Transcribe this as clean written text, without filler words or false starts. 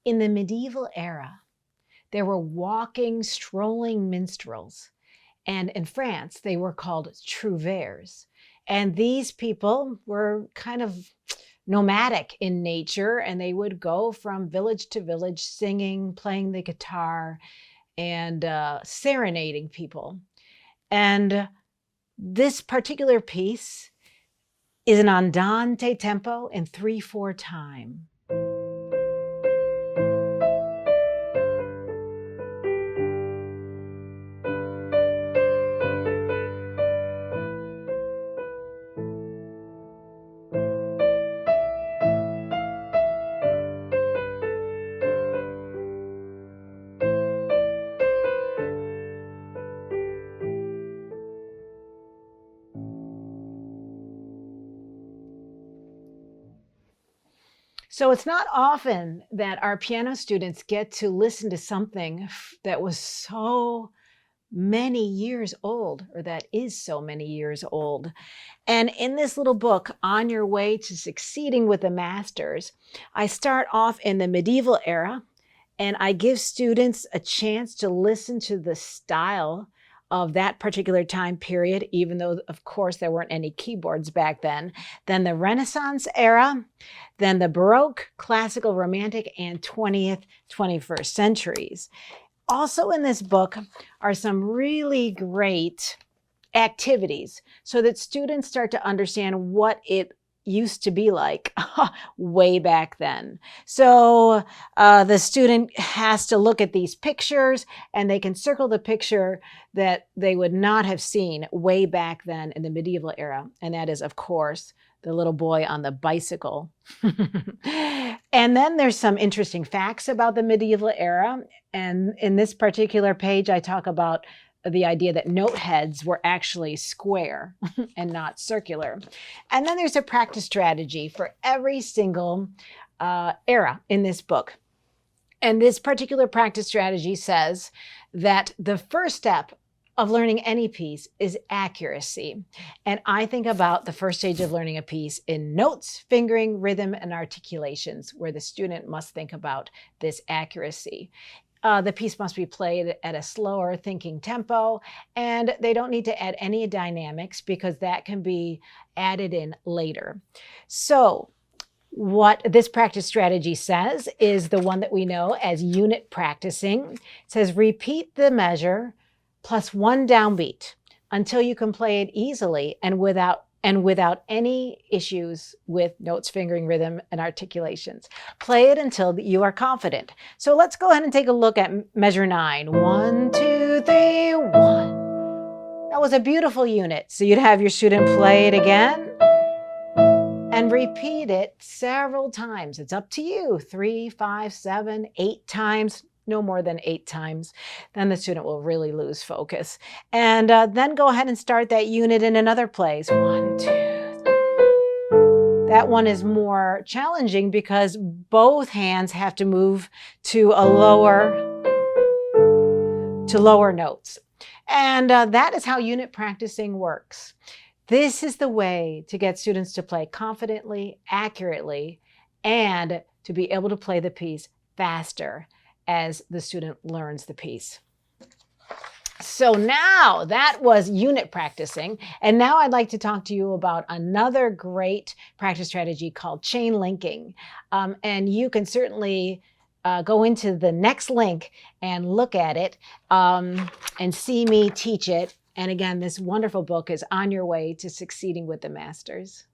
In the medieval era, there were walking, strolling minstrels. And in France, they were called Trouvères. And these people were kind of nomadic in nature, and they would go from village to village singing, playing the guitar, and serenading people. And this particular piece is an andante tempo in 3/4 time. So it's not often that our piano students get to listen to something that was so many years old, or that is so many years old. And in this little book, On Your Way to Succeeding with the Masters, I start off in the medieval era, and I give students a chance to listen to the style of that particular time period, even though, of course, there weren't any keyboards back then. Then the Renaissance era, then the Baroque, Classical, Romantic, and 20th, 21st centuries. Also in this book are some really great activities so that students start to understand what it used to be like way back then. So the student has to look at these pictures, and they can circle the picture that they would not have seen way back then in the medieval era. And that is, of course, the little boy on the bicycle. And then there's some interesting facts about the medieval era. And in this particular page, I talk about the idea that note heads were actually square and not circular. And then there's a practice strategy for every single era in this book. And this particular practice strategy says that the first step of learning any piece is accuracy. And I think about the first stage of learning a piece in notes, fingering, rhythm, and articulations, where the student must think about this accuracy. The piece must be played at a slower thinking tempo, and they don't need to add any dynamics because that can be added in later. So what this practice strategy says is the one that we know as unit practicing. It says repeat the measure plus 1 downbeat until you can play it easily and without any issues with notes, fingering, rhythm, and articulations. Play it until you are confident. So let's go ahead and take a look at measure 9. 1, 2, 3, 1. That was a beautiful unit. So you'd have your student play it again and repeat it several times. It's up to you. 3, 5, 7, 8 times. No more than 8 times, then the student will really lose focus. And then go ahead and start that unit in another place. 1, 2, 3. That one is more challenging because both hands have to move to lower notes. And that is how unit practicing works. This is the way to get students to play confidently, accurately, and to be able to play the piece faster as the student learns the piece. So now that was unit practicing. And now I'd like to talk to you about another great practice strategy called chain linking. And you can certainly go into the next link and look at it and see me teach it. And again, this wonderful book is On Your Way to Succeeding with the Masters.